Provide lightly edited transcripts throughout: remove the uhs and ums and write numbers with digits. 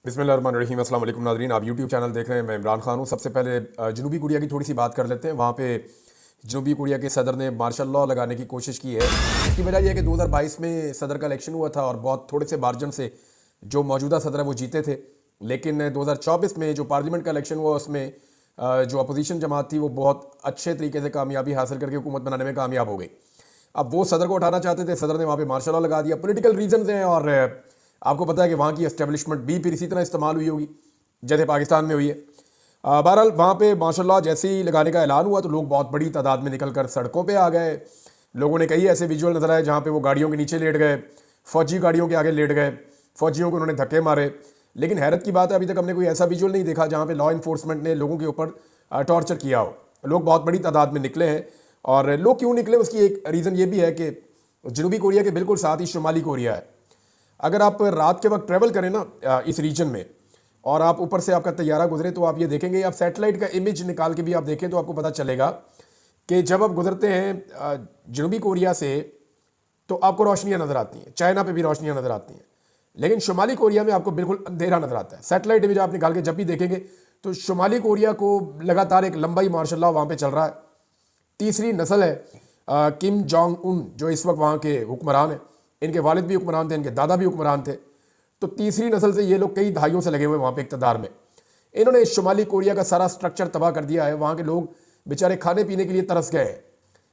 बिस्मिल्लाहिर्रहमानिर्रहीम। अस्सलाम वालेकुम नाज़रीन, आप यूट्यूब चैनल देख रहे हैं। मैं इमरान खान हूँ। सबसे पहले जनूबी कोरिया की थोड़ी सी बात कर लेते हैं। वहाँ पे जनूबी कोरिया के सदर ने मार्शल लॉ लगाने की कोशिश की है। इसकी वजह यह है कि 2022 में सदर का इलेक्शन हुआ था और बहुत थोड़े से मार्जिन से जो मौजूदा सदर है वो जीते थे। लेकिन 2024 में जो पार्लियामेंट का इलेक्शन हुआ उसमें जो अपोजिशन जमात थी वो बहुत अच्छे तरीके से कामयाबी हासिल करके हुकूमत बनाने में कामयाब हो गई। अब वो सदर को उठाना चाहते थे, सदर ने वहाँ पे मार्शल लॉ लगा दिया। पॉलिटिकल रीजन हैं और आपको पता है कि वहाँ की एस्टेब्लिशमेंट भी फिर इसी तरह इस्तेमाल हुई होगी जैसे पाकिस्तान में हुई है। बहरहाल वहाँ पे मार्शल लॉ जैसे ही लगाने का ऐलान हुआ तो लोग बहुत बड़ी तादाद में निकल कर सड़कों पे आ गए। लोगों ने कई ऐसे विजुअल नजर आए जहाँ पे वो गाड़ियों के नीचे लेट गए, फौजी गाड़ियों के आगे लेट गए, फौजियों को उन्होंने धक्के मारे। लेकिन हैरत की बात है, अभी तक हमने कोई ऐसा विजुअल नहीं देखा जहाँ पे लॉ इन्फोर्समेंट ने लोगों के ऊपर टॉर्चर किया हो। लोग बहुत बड़ी तादाद में निकले हैं और लोग क्यों निकले उसकी एक रीज़न ये भी है कि जनूबी कोरिया के बिल्कुल साथ ही शुमाली कोरिया है। अगर आप रात के वक्त ट्रैवल करें ना इस रीजन में और आप ऊपर से आपका तैयारा गुजरे तो आप ये देखेंगे, आप सैटेलाइट का इमेज निकाल के भी आप देखें तो आपको पता चलेगा कि जब आप गुजरते हैं जनूबी कोरिया से तो आपको रोशनियां नज़र आती हैं। चाइना पे भी रोशनियां नज़र आती हैं, लेकिन शुमाली कोरिया में आपको बिल्कुल अंधेरा नज़र आता है। सैटेलाइट इमेज आप निकाल के जब भी देखेंगे तो शुमाली कोरिया को लगातार एक लंबा ही मार्शल लॉ वहाँ पर चल रहा है। तीसरी नस्ल है किम जोंग उन, जो इस वक्त वहाँ के हुक्मरान हैं। इनके वालिद भी हुक्मरान थे, इनके दादा भी हुक्मरान थे। तो तीसरी नस्ल से ये लोग कई दहाइयों से लगे हुए वहाँ पे इक़्तिदार में। इन्होंने शुमाली कोरिया का सारा स्ट्रक्चर तबाह कर दिया है। वहाँ के लोग बेचारे खाने पीने के लिए तरस गए हैं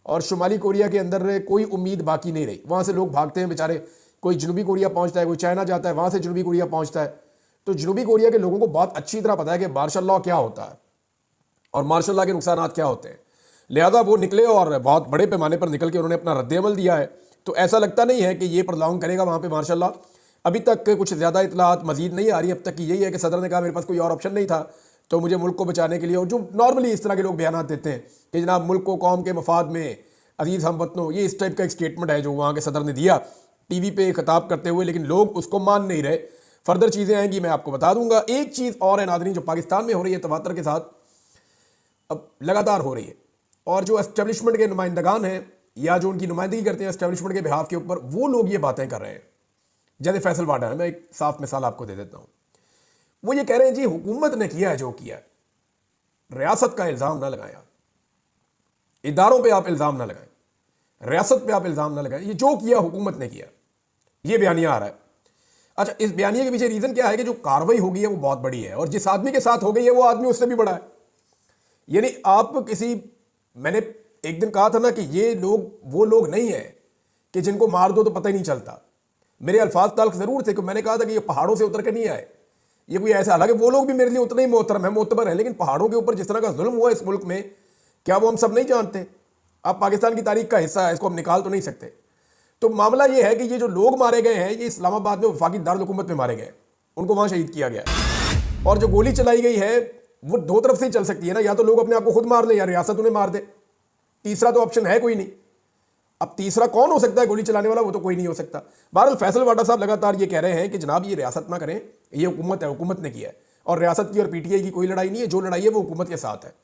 और शुमाली कोरिया के अंदर कोई उम्मीद बाकी नहीं रही। वहाँ से लोग भागते हैं बेचारे, कोई जनूबी कोरिया पहुँचता है, कोई चाइना जाता है, वहाँ से जनूबी कोरिया पहुँचता है। तो जनूबी कोरिया के लोगों को बहुत अच्छी तरह पता है कि मार्शल लॉ क्या होता है और मार्शल लॉ के नुकसान क्या होते हैं। लिहाजा वो निकले और बहुत बड़े पैमाने पर निकल के उन्होंने अपना रद्द-ए-अमल दिया है। तो ऐसा लगता नहीं है कि ये प्रलॉन्ग करेगा वहाँ पे मार्शल लॉ। अभी तक कुछ ज़्यादा इतलात मजीद नहीं आ रही। अब तक की यही है कि सदर ने कहा मेरे पास कोई और ऑप्शन नहीं था तो मुझे मुल्क को बचाने के लिए, और जो नॉर्मली इस तरह के लोग बयान देते हैं कि जनाब मुल्क को कौम के मफाद में अजीज़ हम वतनों, ये इस टाइप का एक स्टेटमेंट है जो वहाँ के सदर ने दिया टीवी पे खिताब करते हुए, लेकिन लोग उसको मान नहीं रहे। फर्दर चीज़ें आएंगी मैं आपको बता दूंगा। एक चीज़ और है नाज़रीन, जो पाकिस्तान में हो रही है तवातर के साथ अब लगातार हो रही है, और जो एस्टेब्लिशमेंट के नुमाइंदगान हैं या जो उनकी नुमाइंदगी करते हैं एस्टेब्लिशमेंट के बिहाफ के ऊपर, वो लोग ये बातें कर रहे हैं। जैसे फैसल वाडा है, मैं एक साफ मिसाल आपको दे देता हूं। वो ये कह रहे हैं जी हुकूमत ने किया है जो किया है, रियासत का इल्ज़ाम ना लगाएं, इदारों पे आप इल्ज़ाम ना लगाएं, रियासत पे आप इल्ज़ाम ना लगाएं, ये जो किया हुकूमत ने किया। ये बयानिया आ रहा है। अच्छा, इस बयानिया के पीछे रीज़न क्या है कि जो कार्रवाई हो गई है वो बहुत बड़ी है और जिस आदमी के साथ हो गई है वो आदमी उससे भी बड़ा है। यानी आप किसी, मैंने एक दिन कहा था ना कि ये लोग वो लोग नहीं है कि जिनको मार दो तो पता ही नहीं चलता। मेरे अल्फाज तल्ख जरूर थे कि मैंने कहा था कि ये पहाड़ों से उतर के नहीं आए, ये कोई ऐसा, हालांकि वो लोग भी मेरे लिए उतने ही मोहतरम है, मोतबर है, लेकिन पहाड़ों के ऊपर जिस तरह का जुल्म हुआ इस मुल्क में, क्या वो हम सब नहीं जानते? आप पाकिस्तान की तारीख का हिस्सा है, इसको हम निकाल तो नहीं सकते। तो मामला ये है कि ये जो लोग मारे गए हैं ये इस्लामाबाद में वफाकी दारुल हुकूमत में मारे गए, उनको वहां शहीद किया गया है। और जो गोली चलाई गई है वो दो तरफ से ही चल सकती है ना, या तो लोग अपने आप को खुद मार ले या रियासत उन्हें मार दे। तीसरा तो ऑप्शन है कोई नहीं। अब तीसरा कौन हो सकता है गोली चलाने वाला? वो तो कोई नहीं हो सकता। बहरहाल फैसल वाडा साहब लगातार ये कह रहे हैं कि जनाब ये रियासत ना करें, ये हुकूमत है, हुकूमत ने किया है और रियासत की और पीटीआई की कोई लड़ाई नहीं है, जो लड़ाई है वो हुकूमत के साथ है।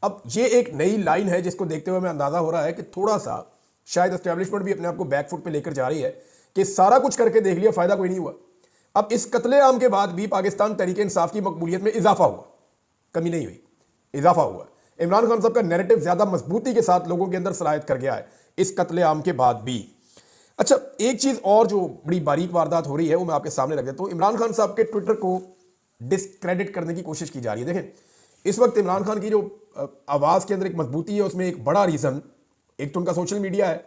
अब ये एक नई लाइन है जिसको देखते हुए मैं अंदाजा हो रहा है कि थोड़ा सा शायद एस्टेब्लिशमेंट भी अपने आप को बैकफुट पे लेकर जा रही है कि सारा कुछ करके देख लिया, फायदा कोई नहीं हुआ। अब इस कत्ले-आम के बाद भी पाकिस्तान तहरीक इंसाफ की मकबूलियत में इजाफा हुआ, कमी नहीं हुई, इजाफा हुआ। इमरान खान साहब का नैरेटिव ज्यादा मजबूती के साथ लोगों के अंदर सरायत कर गया है इस कत्ले-आम के बाद भी। अच्छा, एक चीज और जो बड़ी बारीक वारदात हो रही है वो मैं आपके सामने रख देता हूं। इमरान खान साहब के ट्विटर को डिस्क्रेडिट करने की कोशिश की जा रही है। देखें, इस वक्त इमरान खान की जो आवाज के अंदर एक मजबूती है, उसमें एक बड़ा रीजन एक तो उनका सोशल मीडिया है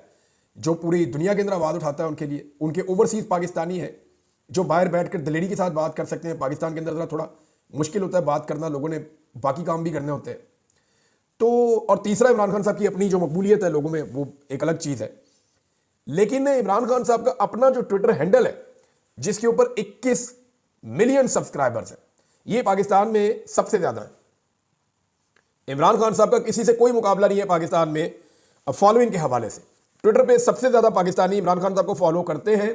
जो पूरी दुनिया के अंदर आवाज उठाता है उनके लिए। उनके ओवरसीज पाकिस्तानी है जो बाहर बैठकर दिलेरी के साथ बात कर सकते हैं। पाकिस्तान के अंदर जरा थोड़ा मुश्किल होता है बात करना, लोगों ने बाकी काम भी करने होते हैं। तो और तीसरा इमरान खान साहब की अपनी जो मकबूलियत है लोगों में, वो एक अलग चीज है। लेकिन इमरान खान साहब का अपना जो ट्विटर हैंडल है जिसके ऊपर 21 मिलियन सब्सक्राइबर्स हैं, ये पाकिस्तान में सबसे ज्यादा है। इमरान खान साहब का किसी से कोई मुकाबला नहीं है पाकिस्तान में फॉलोइंग के हवाले से। ट्विटर पे सबसे ज्यादा पाकिस्तानी इमरान खान साहब को फॉलो करते हैं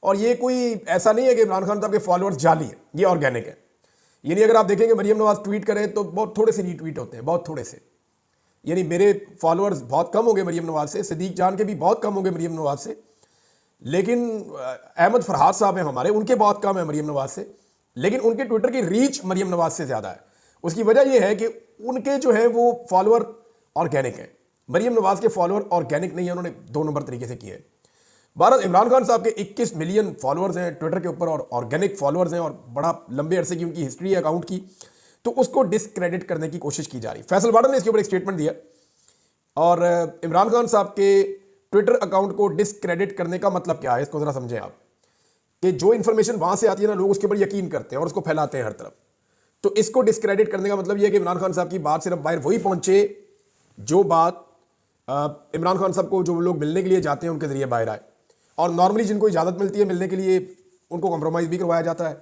और ये कोई ऐसा नहीं है कि इमरान खान साहब के फॉलोअर्स जाली हैं, ये ऑर्गेनिक है। यानी अगर आप देखेंगे मरियम नवाज ट्वीट करें तो बहुत थोड़े से रीट्वीट होते हैं, बहुत थोड़े से। यानी मेरे फॉलोअर्स बहुत कम होंगे मरियम नवाज से, सिद्दीक जान के भी बहुत कम होंगे मरियम नवाज से, लेकिन अहमद फरहाद साहब हैं हमारे, उनके बहुत कम है मरियम नवाज से। लेकिन उनके ट्विटर की रीच मरियम नवाज से ज्यादा है। उसकी वजह यह है कि उनके जो है वो फॉलोअर ऑर्गेनिक हैं। मरियम नवाज के फॉलोअर ऑर्गेनिक नहीं है, उन्होंने 2 नंबर तरीके से किए। भारत इमरान खान साहब के 21 मिलियन फॉलोअर्स हैं ट्विटर के ऊपर और ऑर्गेनिक फॉलोअर्स हैं और बड़ा लंबे अरसे की उनकी हिस्ट्री है अकाउंट की, तो उसको डिसक्रेडिट करने की कोशिश की जा रही। फैसल वाडा ने इसके ऊपर एक स्टेटमेंट दिया और इमरान खान साहब के ट्विटर अकाउंट को डिसक्रेडिट करने का मतलब क्या है, इसको जरा समझें आप। कि जो इंफॉर्मेशन वहां से आती है ना, लोग उसके ऊपर यकीन करते हैं और उसको फैलाते हैं हर तरफ। तो इसको डिसक्रेडिट करने का मतलब यह है कि इमरान खान साहब की बात सिर्फ बाहर वही पहुंचे जो बात इमरान खान साहब को जो लोग मिलने के लिए जाते हैं उनके जरिए बाहर आए, और नॉर्मली जिनको इजाजत मिलती है मिलने के लिए उनको कॉम्प्रोमाइज भी करवाया जाता है।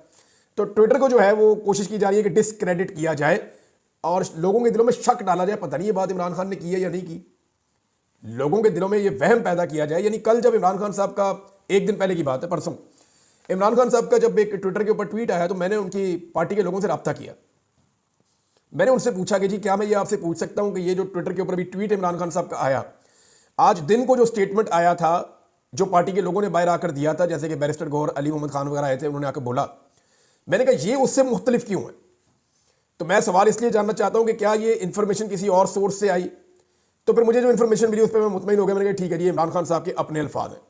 तो ट्विटर को जो है वो कोशिश की जा रही है कि डिसक्रेडिट किया जाए और लोगों के दिलों में शक डाला जाए, पता नहीं ये बात इमरान खान ने की है या नहीं की। लोगों के दिलों में ये वहम पैदा किया जाए। यानी कल जब इमरान खान साहब का, एक दिन पहले की बात है, परसों इमरान खान साहब का जब एक ट्विटर के ऊपर ट्वीट आया तो मैंने उनकी पार्टी के लोगों से रब्ता किया। मैंने उनसे पूछा कि जी क्या मैं ये आपसे पूछ सकता हूं कि ये जो ट्विटर के ऊपर भी ट्वीट इमरान खान साहब का आया, आज दिन को जो स्टेटमेंट आया था जो पार्टी के लोगों ने बाहर आकर दिया था, जैसे कि बैरिस्टर गौहर, अली मोहम्मद खान वगैरह आए थे, उन्होंने आकर बोला, मैंने कहा ये उससे मुख्तलिफ क्यों है। तो मैं सवाल इसलिए जानना चाहता हूं कि क्या ये इंफॉर्मेशन किसी और सोर्स से आई। तो फिर मुझे जो इन्फॉर्मेशन मिली उस पर मैं मुतमईन हो गया। मैंने कहा ठीक है जी, इमरान खान साहब के अपने अल्फाज हैं।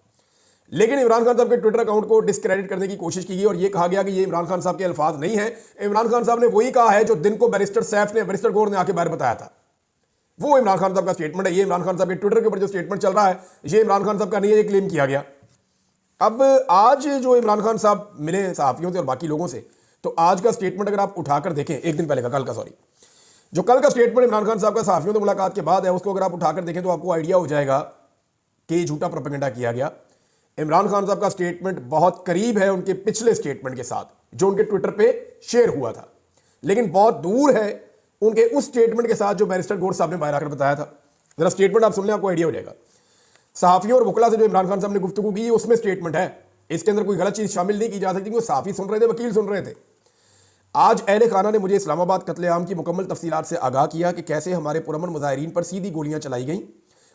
लेकिन इमरान खान साहब के ट्विटर अकाउंट को डिसक्रेडिट करने की कोशिश की गई और यह कहा गया कि ये इमरान खान साहब के अल्फाज नहीं है। इमरान खान साहब ने वही कहा है जो दिन को बैरिस्टर सैफ ने, बैरिस्टर गौहर ने आके बाहर बताया था। वो इमरान खान साहब का स्टेटमेंट है। ये इमरान खान साहब के ट्विटर के ऊपर जो स्टेटमेंट चल रहा है ये इमरान खान साहब का नहीं है, ये क्लेम किया गया। अब आज जो इमरान खान साहब मिले सहाफियों से और बाकी लोगों से, तो आज का स्टेटमेंट अगर आप उठाकर देखें, एक दिन पहले का, कल का, सॉरी, जो कल का स्टेटमेंट इमरान खान साहब का सहाफियों से मुलाकात के बाद है, उसको अगर आप उठाकर देखें तो आपको आइडिया हो जाएगा कि झूठा प्रोपेगेंडा किया गया। इमरान खान साहब का स्टेटमेंट बहुत करीब है उनके पिछले स्टेटमेंट के साथ जो उनके ट्विटर पे शेयर हुआ था, लेकिन बहुत दूर है उनके उस स्टेटमेंट के साथ जो बैरिस्टर गौहर साहब ने बाहर आकर बताया था। जरा स्टेटमेंट आप सुन लें, आपको आइडिया हो जाएगा। सहाफियों और वकला से जो इमरान खान साहब ने गुफ्तगू की उसमें स्टेटमेंट है, इसके अंदर कोई गलत चीज शामिल नहीं की जा सकती, क्योंकि सहाफी सुन रहे थे, वकील सुन रहे थे। आज अहले खाना ने मुझे इस्लामाबाद कत्लेआम की मुकम्मल तफसीलात से आगाह किया कि कैसे हमारे पुरअमन मुजाहिरीन पर सीधी गोलियां चलाई गईं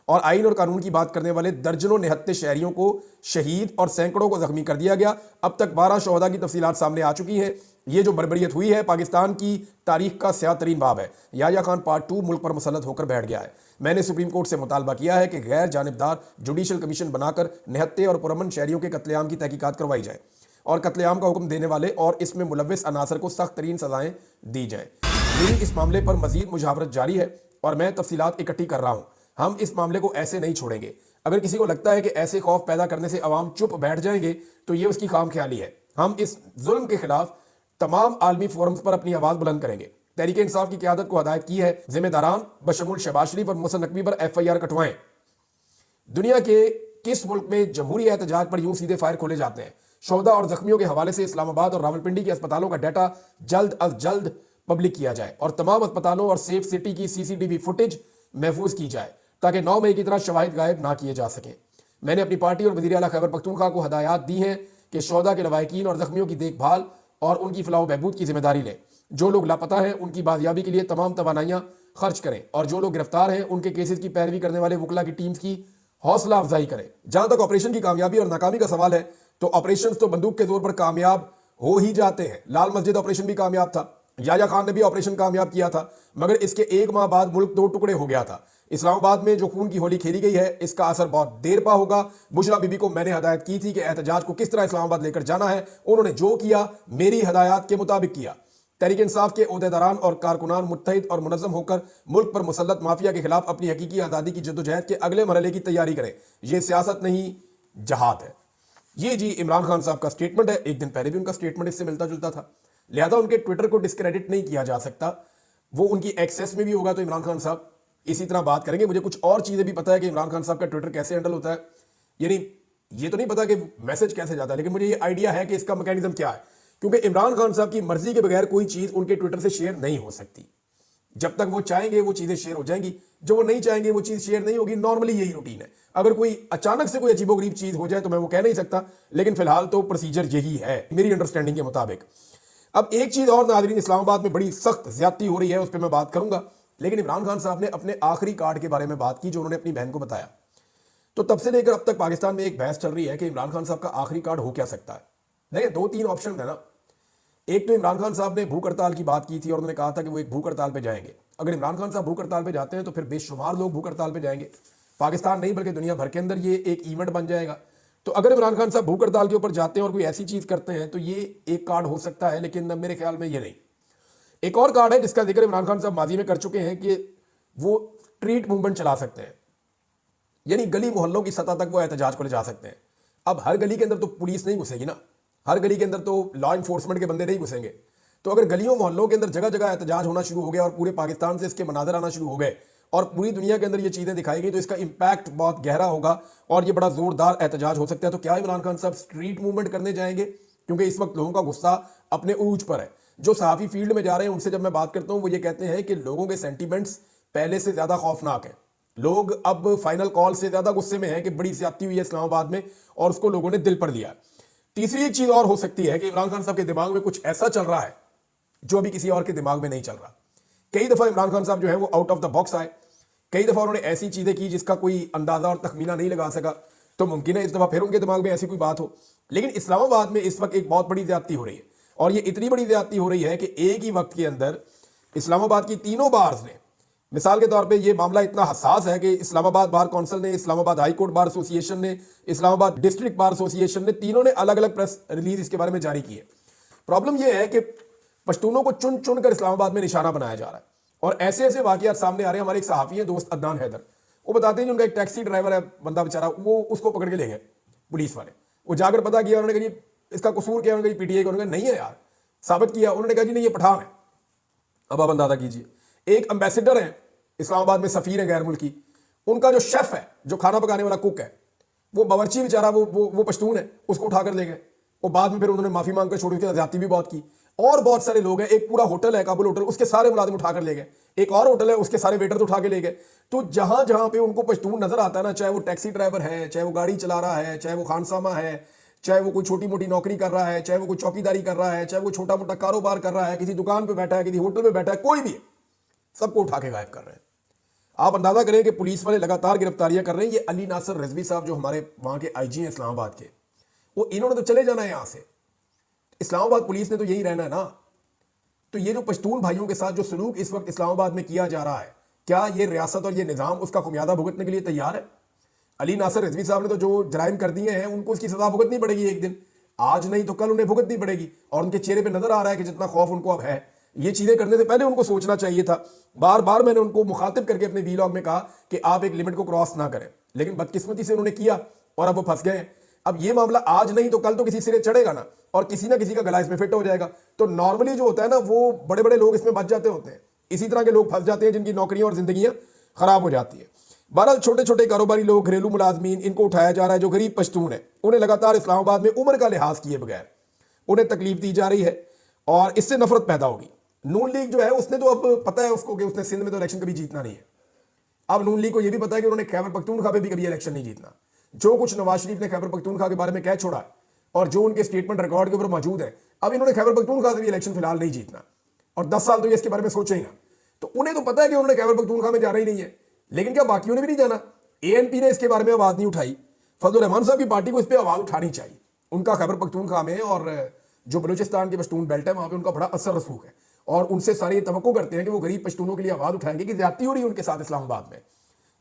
और आइन और कानून की बात करने वाले दर्जनों निहत्ते शहरियों को शहीद और सैकड़ों को जख्मी कर दिया गया। अब तक 12 शोहदा की तफसीलात सामने आ चुकी हैं। ये जो बर्बरियत हुई है पाकिस्तान की तारीख का स्याह तरीन बाब है। याह्या खान पार्ट 2 मुल्क पर मुसल्लत होकर बैठ गया है। मैंने सुप्रीम कोर्ट से मुतालबा किया है कि गैर जानिबदार जुडिशल कमीशन बनाकर निहत्ते और पुरअमन शहरियों के कत्लेआम की तहकीकात करवाई जाए और कत्लेआम का हुक्म देने वाले और इसमें मुलव्विस अनासर को सख्त तरीन सजाएं दी जाए। मेरी इस मामले पर मजीद मुशावरत जारी है और मैं तफसीलात इकट्ठी कर रहा हूँ। हम इस मामले को ऐसे नहीं छोड़ेंगे। अगर किसी को लगता है कि ऐसे खौफ पैदा करने से अवाम चुप बैठ जाएंगे तो ये उसकी खाम ख्याली है। हम इस जुल्म के खिलाफ तमाम आलमी फोरम्स पर अपनी आवाज बुलंद करेंगे। तहरीक इंसाफ की क़यादत को हदायत की है, जिम्मेदारान बशमूल शहबाज शरीफ और मुहसन नकवी पर FIR कटवाएं। दुनिया के किस मुल्क में जमहूरी एहतजाज पर यूं सीधे फायर खोले जाते हैं? शोहदा और जख्मियों के हवाले से इस्लामाबाद और रावलपिंडी के अस्पतालों का डाटा जल्द अज जल्द पब्लिक किया जाए और तमाम अस्पतालों और सेफ सिटी की CCTV फुटेज महफूज की जाए ताकि 9 मई की तरह शवाहिद गायब ना किए जा सके। मैंने अपनी पार्टी और वज़ीर आला खैबर पख्तूनख्वा को हदायत दी हैं कि शोहदा के लवाहिकीन और जख्मियों की देखभाल और उनकी फलाह बहबूद की जिम्मेदारी लें। जो लोग लापता हैं उनकी बाजियाबी के लिए तमाम तवानाइयाँ खर्च करें और जो लोग गिरफ्तार हैं उनके केसेस की पैरवी करने वाले वकला की टीम्स की हौसला अफजाई करें। जहां तक ऑपरेशन की कामयाबी और नाकामी का सवाल है तो ऑपरेशन तो बंदूक के जोर पर कामयाब हो ही जाते हैं। लाल मस्जिद ऑपरेशन भी कामयाब था, याह्या खान ने भी ऑपरेशन कामयाब किया था, मगर इसके 1 माह बाद मुल्क 2 टुकड़े हो गया था। इस्लामाबाद में जो खून की होली खेली गई है इसका असर बहुत देर पा होगा। बुशरा बीबी को मैंने हदायत की थी कि एहतजाज को किस तरह इस्लामाबाद लेकर जाना है, उन्होंने जो किया मेरी हदायत के मुताबिक किया। तहरीक इंसाफ के ओहदेदारान और कारकुनान मुत्तहिद और मुनज़्ज़म होकर मुल्क पर मुसल्लत माफिया के खिलाफ अपनी हकीकी आज़ादी की जद्दोजहद के अगले मरहले की तैयारी करें। यह सियासत नहीं जहाद है। ये जी इमरान खान साहब का स्टेटमेंट है। एक दिन पहले भी उनका स्टेटमेंट इससे मिलता जुलता था, लिहाजा उनके ट्विटर को डिस्क्रेडिट नहीं किया जा सकता। वो उनकी एक्सेस में भी होगा तो इमरान खान साहब इसी तरह बात करेंगे। मुझे कुछ और चीजें भी पता है कि इमरान खान साहब का ट्विटर कैसे हैंडल होता है, यानी ये तो नहीं पता कि मैसेज कैसे जाता है, लेकिन मुझे ये आइडिया है कि इसका मैकेनिज्म क्या है, क्योंकि इमरान खान साहब की मर्जी के बगैर कोई चीज उनके ट्विटर से शेयर नहीं हो सकती। जब तक वो चाहेंगे वो चीजें शेयर हो जाएंगी, जो वो नहीं चाहेंगे वो चीज शेयर नहीं होगी। नॉर्मली यही रूटीन है। अगर कोई अचानक से कोई अजीबोगरीब चीज हो जाए तो मैं वो कह नहीं सकता, लेकिन फिलहाल तो प्रोसीजर यही है मेरी अंडरस्टैंडिंग के मुताबिक। अब एक चीज और नाज़रीन, इस्लामाबाद में बड़ी सख्त ज्यादती हो रही है, उस पर मैं बात करूंगा, लेकिन इमरान खान साहब ने अपने आखिरी कार्ड के बारे में बात की जो उन्होंने अपनी बहन को बताया। तो तब से लेकर अब तक पाकिस्तान में एक बहस चल रही है कि इमरान खान साहब का आखिरी कार्ड हो क्या सकता है। देखिए 2-3 ऑप्शन है ना। एक तो इमरान खान साहब ने भूख हड़ताल की बात की थी और उन्होंने कहा था कि वो एक भूख हड़ताल पे जाएंगे। अगर इमरान खान साहब भूख हड़ताल पे जाते हैं तो फिर बेशुमार लोग भूख हड़ताल पे जाएंगे। पाकिस्तान नहीं बल्कि दुनिया भर के अंदर ये एक इवेंट बन जाएगा। तो अगर इमरान खान साहब भूख हड़ताल के ऊपर जाते हैं और कोई ऐसी चीज़ करते हैं तो ये एक कार्ड हो सकता है, लेकिन मेरे ख्याल में ये नहीं। एक और कार्ड है जिसका जिक्र इमरान खान साहब माजी में कर चुके हैं कि वो स्ट्रीट मूवमेंट चला सकते हैं, यानी गली मोहल्लों की सतह तक वो एहतजाज को ले जा सकते हैं। अब हर गली के अंदर तो पुलिस नहीं घुसेगी ना, हर गली के अंदर तो लॉ इन्फोर्समेंट के बंदे नहीं घुसेंगे। तो अगर गलियों मोहल्लों के अंदर जगह जगह एहतजाज होना शुरू हो गया और पूरे पाकिस्तान से इसके मनाजर आना शुरू हो गए और पूरी दुनिया के अंदर ये चीज़ें दिखाई गई तो इसका इंपैक्ट बहुत गहरा होगा और ये बड़ा जोरदार एहतजाज हो सकता है। तो क्या इमरान खान साहब स्ट्रीट मूवमेंट करने जाएंगे? क्योंकि इस वक्त लोगों का गुस्सा अपने उरूज पर है। जो सहाफ़ी फील्ड में जा रहे हैं उनसे जब मैं बात करता हूँ वो ये कहते हैं कि लोगों के सेंटीमेंट्स पहले से ज़्यादा खौफनाक हैं। लोग अब फाइनल कॉल से ज़्यादा गुस्से में हैं कि बड़ी ज्यादती हुई है इस्लामाबाद में और उसको लोगों ने दिल पर लिया। तीसरी एक चीज़ और हो सकती है कि इमरान खान साहब के दिमाग में कुछ ऐसा चल रहा है जो अभी किसी और के दिमाग में नहीं चल रहा। कई दफ़ा इमरान खान साहब जो है वो आउट ऑफ द बॉक्स आए, कई दफ़ा उन्होंने ऐसी चीज़ें की जिसका कोई अंदाज़ा और तखमीना नहीं लगा सका। तो मुमकिन है इस दफ़ा फिर उनके दिमाग में ऐसी कोई बात हो। लेकिन इस्लामाबाद में इस वक्त एक बहुत बड़ी ज्यादती हो रही है और ये इतनी बड़ी ज्यादती हो रही है कि एक ही वक्त के अंदर इस्लामाबाद की तीनों बार्स ने, मिसाल के तौर पे ये मामला इतना हसास है कि इस्लामाबाद बार काउंसिल ने, Islamabad high court bar association ने, इस्लामाबाद डिस्ट्रिक्ट बार एसोसिएशन ने, तीनों ने अलग अलग प्रेस रिलीज इसके बारे में जारी की है। प्रॉब्लम यह है कि पश्तूनों को चुन चुन कर इस्लामाबाद में निशाना बनाया जा रहा है और ऐसे ऐसे वाकयात सामने आ रहे हैं। हमारे एक सहाफ़ी हैं दोस्त अदनान हैदर, वो बताते हैं कि उनका एक टैक्सी ड्राइवर है, बंदा बेचारा, वो उसको पकड़ के ले गए पुलिस वाले। वो जाकर पता किया, उन्होंने कहा जी इसका कसूर क्या है, उन्होंने कहा पीटीआई का, उन्होंने कहा नहीं है यार, साबित किया, उन्होंने कहा जी नहीं ये पठान है। अब आप अंदाजा कीजिए। एक एम्बेसडर है इस्लामाबाद में, सफ़ीर है गैर मुल्की, उनका जो शेफ है, जो खाना पकाने वाला कुक है, वो बावर्ची बेचारा वो पश्तून है, उसको उठाकर ले गए। और बाद में फिर उन्होंने माफी मांगकर छोड़ी, उसकी ज्यादती भी बहुत की। और बहुत सारे लोग हैं, एक पूरा होटल है काबुल होटल, उसके सारे मुलाजिम उठाकर ले गए। एक और होटल है, उसके सारे वेटर्स उठा के ले गए। तो जहां जहां पे उनको पश्तून नजर आता है ना, चाहे वो टैक्सी ड्राइवर है, चाहे वो गाड़ी चला रहा है, चाहे वो खानसामा है, चाहे वो कोई छोटी मोटी नौकरी कर रहा है, चाहे वो कोई चौकीदारी कर रहा है, चाहे वो छोटा मोटा कारोबार कर रहा है, किसी दुकान पर बैठा है, किसी होटल में बैठा है, कोई भी है, सबको उठा के गायब कर रहे हैं। आप अंदाजा करें कि पुलिस वाले लगातार गिरफ्तारियां कर रहे हैं। ये अली नासर रिजवी साहब जो हमारे वहां के आईजी हैं इस्लामाबाद के, वो इन्होंने तो चले जाना है यहां से, इस्लामाबाद पुलिस ने तो यही रहना है ना। तो ये जो पश्तून भाइयों के साथ जो सलूक इस वक्त इस्लामाबाद में किया जा रहा है, क्या ये रियासत और ये निज़ाम उसका खुमियादा भुगतने के लिए तैयार है? अली नासर रिजवी साहब ने तो जो जराइम कर दिए हैं उनको उसकी सजा भुगतनी पड़ेगी एक दिन, आज नहीं तो कल उन्हें भुगतनी पड़ेगी। और उनके चेहरे पर नजर आ रहा है कि जितना खौफ उनको अब है। ये चीजें करने से पहले उनको सोचना चाहिए था। बार बार मैंने उनको मुखातिब करके अपने वीलॉग में कहा कि आप एक लिमिट को क्रॉस ना करें, लेकिन बदकिस्मती से उन्होंने किया और अब वो फंस गए। अब ये मामला आज नहीं तो कल तो किसी सिरे चढ़ेगा ना, और किसी ना किसी का गला इसमें फिट हो जाएगा। तो नॉर्मली जो होता है ना, वो बड़े बड़े लोग इसमें बच जाते होते हैं, इसी तरह के लोग फंस जाते हैं जिनकी नौकरियां और जिंदगियां खराब हो जाती है। बहरहाल छोटे छोटे कारोबारी लोग, घरेलू मुलाजमीन, इनको उठाया जा रहा है। जो गरीब पश्तून है उन्हें लगातार इस्लामाबाद में उम्र का लिहाज किए बगैर उन्हें तकलीफ दी जा रही है और इससे नफरत पैदा होगी। नून लीग जो है उसने तो अब पता है उसको कि उसने सिंध में तो इलेक्शन कभी जीतना नहीं है। अब नून लीग को यह भी पता है कि उन्होंने खैबर पख्तूनख्वा पे भी कभी इलेक्शन नहीं जीतना। जो कुछ नवाज शरीफ ने खैबर पख्तूनख्वा के बारे में कह छोड़ा और जो उनके स्टेटमेंट रिकॉर्ड के ऊपर मौजूद है, अब इन्होंने खैबर पख्तूनख्वा से भी इलेक्शन फिलहाल नहीं जीतना और 10 साल तो ये इसके बारे में सोचे ही ना। तो उन्हें तो पता है कि उन्होंने खैबर पख्तूनख्वा में जाना ही नहीं है, लेकिन क्या बाकियों ने भी नहीं जाना? एएनपी ने इसके बारे में आवाज नहीं उठाई। फजल रहमान साहब की पार्टी को इस पर आवाज उठानी चाहिए। उनका खैबर पख्तूनख्वा में और जो बलूचिस्तान की पश्तून बेल्ट है वहां पर उनका बड़ा असर रसूख है और उनसे सारे ये तवक्को करते हैं कि वो गरीब पश्तूनों के लिए आवाज उठाएंगे कि ज्यादती हो रही है उनके साथ इस्लामाबाद में।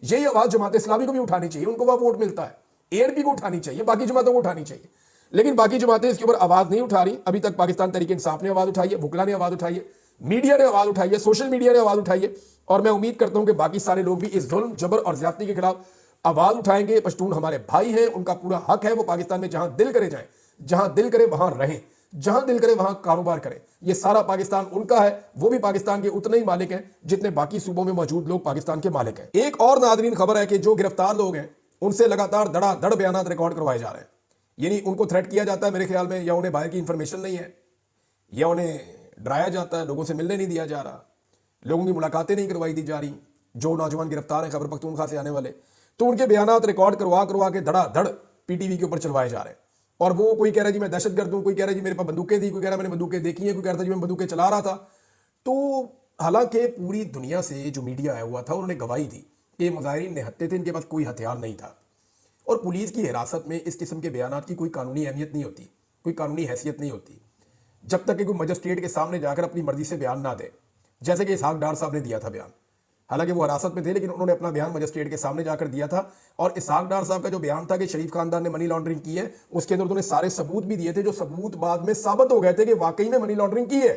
यही आवाज जमात इस्लामी को भी उठानी चाहिए, उनको वहां वोट मिलता है। एएनपी को उठानी चाहिए, बाकी जमातों को उठानी चाहिए, लेकिन बाकी जमातें इसके ऊपर आवाज नहीं उठा रही। अभी तक पाकिस्तान तहरीक इंसाफ ने आवाज उठाई है, बुकला ने आवाज उठाई है, मीडिया ने आवाज उठाई है, सोशल मीडिया ने आवाज उठाई है और मैं उम्मीद करता हूं कि बाकी सारे लोग भी इस जुल्म, जबर और ज्यादती के खिलाफ आवाज उठाएंगे। पश्तून हमारे भाई हैं, उनका पूरा हक है वो पाकिस्तान में जहां दिल करे जाए, जहां दिल करे वहां रहें, जहां दिल करे वहां कारोबार करें। ये सारा पाकिस्तान उनका है, वो भी पाकिस्तान के उतने ही मालिक हैं जितने बाकी सूबों में मौजूद लोग पाकिस्तान के मालिक हैं। एक और नादरीन खबर है कि जो गिरफ्तार लोग हैं उनसे लगातार धड़ाधड़ बयान रिकॉर्ड करवाए जा रहे हैं। यानी उनको थ्रेट किया जाता है मेरे ख्याल में, या उन्हें बाहर की इंफॉर्मेशन नहीं है, या उन्हें डराया जाता है, लोगों से मिलने नहीं दिया जा रहा, लोगों की मुलाकातें नहीं करवाई दी जा रही। जो नौजवान गिरफ्तार हैं खैबर पख्तूनख्वा से आने वाले, तो उनके बयान रिकॉर्ड करवा के धड़ाधड़ पीटीवी के ऊपर चलवाए जा रहे हैं। और वो कोई कह रहा है जी मैं दहशतगर्द हूं, कोई कह रहा है जी मेरे पास बंदूकें थी, कोई कह रहा है मैंने बंदूकें देखी हैं, कोई कह रहा था जी मैं बंदूकें चला रहा था। तो हालांकि पूरी दुनिया से जो मीडिया आया हुआ था उन्होंने गवाही दी कि मुजाहिरीन निहत्थे थे, इनके पास कोई हथियार नहीं था। और पुलिस की हिरासत में इस किस्म के बयानात की कोई कानूनी अहमियत नहीं होती, कोई कानूनी हैसियत नहीं होती। जब तक कि कोई मजिस्ट्रेट के सामने जाकर अपनी मर्जी से बयान ना दे, जैसे कि इसहाक डार साहब ने दिया था बयान। हालांकि वो हिरासत में थे, लेकिन उन्होंने अपना बयान मजिस्ट्रेट के सामने जाकर दिया था। और इसहाक डार साहब का जो बयान था कि शरीफ खानदान ने मनी लॉन्ड्रिंग की है, उसके अंदर उन्होंने सारे सबूत भी दिए थे, जो सबूत बाद में साबित हो गए थे कि वाकई में मनी लॉन्ड्रिंग की है।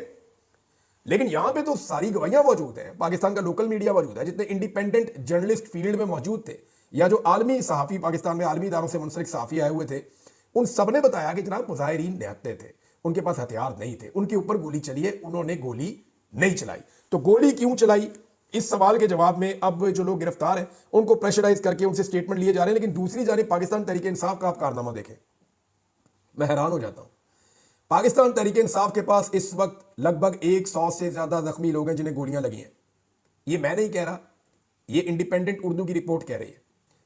लेकिन यहां पे तो सारी गवाहियां मौजूद हैं, पाकिस्तान का लोकल मीडिया मौजूद है, जितने इंडिपेंडेंट जर्नलिस्ट फील्ड में मौजूद थे या जो आलमी सहाफी, पाकिस्तान में आलमी इदारों से मुंसलिक सहाफी आए हुए थे, उन सब ने बताया कि जनाब मुजाहिरीन निहत्ते थे, उनके पास हथियार नहीं थे, उनके ऊपर गोली चली है, उन्होंने गोली नहीं चलाई। तो गोली क्यों चलाई, इस सवाल के जवाब में अब जो लोग गिरफ्तार हैं उनको प्रेशराइज करके उनसे स्टेटमेंट लिए जा रहे हैं। लेकिन दूसरी जानिब पाकिस्तान तहरीक इंसाफ का आप कारनामा देखें, मैं हैरान हो जाता हूं। पाकिस्तान तहरीक इंसाफ के पास इस वक्त लगभग 100 से ज्यादा जख्मी लोग हैं जिन्हें गोलियां लगी हैं। ये मैं नहीं कह रहा, ये इंडिपेंडेंट उर्दू की रिपोर्ट कह रही है,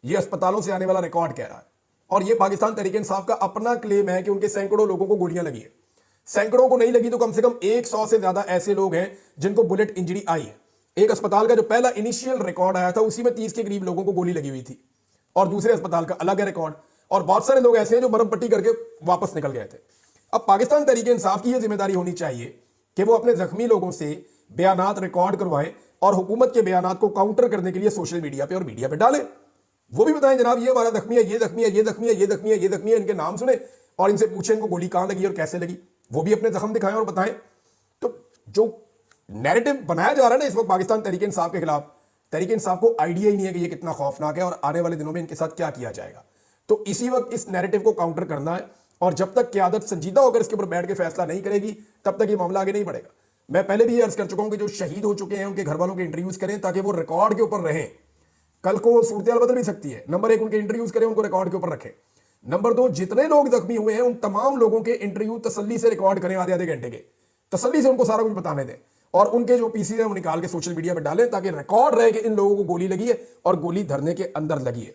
ये अस्पतालों से आने वाला रिकॉर्ड कह रहा है। और ये पाकिस्तान तहरीक इंसाफ का अपना क्लेम है कि उनके सैकड़ों लोगों को गोलियां लगी है। सैकड़ों को नहीं लगी तो कम से कम 100 से ज्यादा ऐसे लोग हैं जिनको बुलेट इंजरी आई है। एक अस्पताल का जो पहला इनिशियल रिकॉर्ड आया था उसी में 30 के करीब लोगों को गोली लगी हुई थी, और दूसरे अस्पताल का अलग है रिकॉर्ड। और बहुत सारे लोग ऐसे हैं जो मरम पट्टी करके वापस निकल गए थे। अब पाकिस्तान तहरीक इंसाफ की यह जिम्मेदारी होनी चाहिए कि वो अपने जख्मी लोगों से बयानात रिकॉर्ड करवाए और हुकूमत के बयानात को काउंटर करने के लिए सोशल मीडिया पे और मीडिया पे डालें। वो भी बताएं जनाब ये हमारा जख्मी है, ये जख्मी है, ये जख्मी है, ये जख्मी है, ये जख्मी है, इनके नाम सुने और इनसे पूछें इनको गोली कहां लगी और कैसे लगी। वो भी अपने जख्म दिखाएं और बताएं। तो जो नैरेटिव बनाया जा रहा है ना इस वक्त पाकिस्तान तहरीक इंसाफ के खिलाफ, तहरीक इंसाफ को आइडिया ही नहीं है कि ये कितना खौफनाक है और आने वाले दिनों में इनके साथ क्या किया जाएगा। तो इसी वक्त इस नैरेटिव को काउंटर करना है, और जब तक क़यादत संजीदा होकर इसके ऊपर बैठ के फैसला नहीं करेगी तब तक ये मामला आगे नहीं बढ़ेगा। मैं पहले भी ये अर्ज कर चुका हूं कि जो शहीद हो चुके हैं उनके घर वालों के इंटरव्यूज करें ताकि वो रिकॉर्ड के ऊपर रहें। कल को सूरत बदल भी सकती है। नंबर 1 उनके इंटरव्यूज करें, उनको रिकॉर्ड के ऊपर रखें। नंबर 2 जितने लोग जख्मी हुए हैं उन तमाम लोगों के इंटरव्यू तसल्ली से रिकॉर्ड करें, आधे आधे घंटे के, तसल्ली से उनको सारा कुछ बताने दें और उनके जो पीसी है वो निकाल के सोशल मीडिया पर डालें ताकि रिकॉर्ड रहे कि इन लोगों को गोली लगी है और गोली धरने के अंदर लगी है।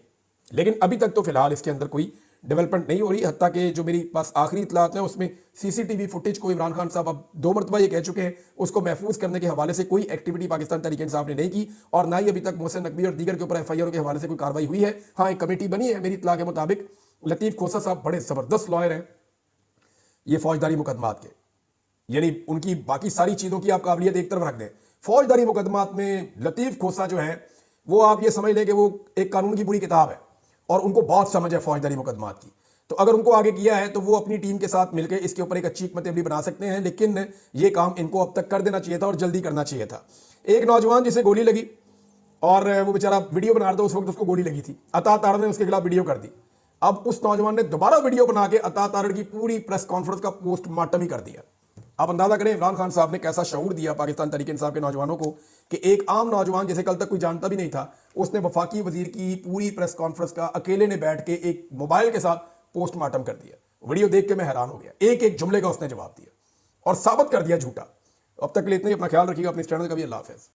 लेकिन अभी तक तो फिलहाल इसके अंदर कोई डेवलपमेंट नहीं हो रही। हत्ता कि जो मेरी पास आखिरी इतलात है उसमें सीसीटीवी फुटेज को इमरान खान साहब अब 2 मरतबा ये कह चुके हैं उसको महफूज करने के हवाले से कोई एक्टिविटी पाकिस्तान तहरीक इंसाफ ने नहीं की, और ना ही अभी तक मोहसिन नकवी और दीगर के ऊपर एफआईआर के हवाले से कोई कार्रवाई हुई है। हाँ, एक कमेटी बनी है मेरी इतला के मुताबिक। लतीफ खोसा साहब बड़े जबरदस्त लॉयर हैं, ये फौजदारी मुकदमात के, यानी उनकी बाकी सारी चीजों की आप काबिलियत एक तरफ रख दें, फौजदारी मुकदमात में लतीफ खोसा जो है वो आप ये समझ लें कि वो एक कानून की पूरी किताब है और उनको बहुत समझ है फौजदारी मुकदमात की। तो अगर उनको आगे किया है तो वो अपनी टीम के साथ मिलकर इसके ऊपर एक अच्छी हिकमत अमली बना सकते हैं। लेकिन ये काम इनको अब तक कर देना चाहिए था और जल्दी करना चाहिए था। एक नौजवान जिसे गोली लगी और वो बेचारा वीडियो बना रहा था, उस वक्त उसको गोली लगी थी, अता तारड़ ने उसके खिलाफ वीडियो कर दी। अब उस नौजवान ने दोबारा वीडियो बना के अता तारड़ की पूरी प्रेस कॉन्फ्रेंस का पोस्टमार्टम ही कर दिया। आप अंदाजा करें इमरान खान साहब ने कैसा शऊर दिया पाकिस्तान तहरीक इंसाफ के नौजवानों को कि एक आम नौजवान जिसे कल तक कोई जानता भी नहीं था, उसने वफाकी वजीर की पूरी प्रेस कॉन्फ्रेंस का अकेले ने बैठ के एक मोबाइल के साथ पोस्टमार्टम कर दिया। वीडियो देख के मैं हैरान हो गया, एक एक जुमले का उसने जवाब दिया और साबित कर दिया झूठा। अब तक के लिए इतना ही। अपना ख्याल रखिएगा, अपने इस चैनल का भी। अल्लाह हाफ़िज़।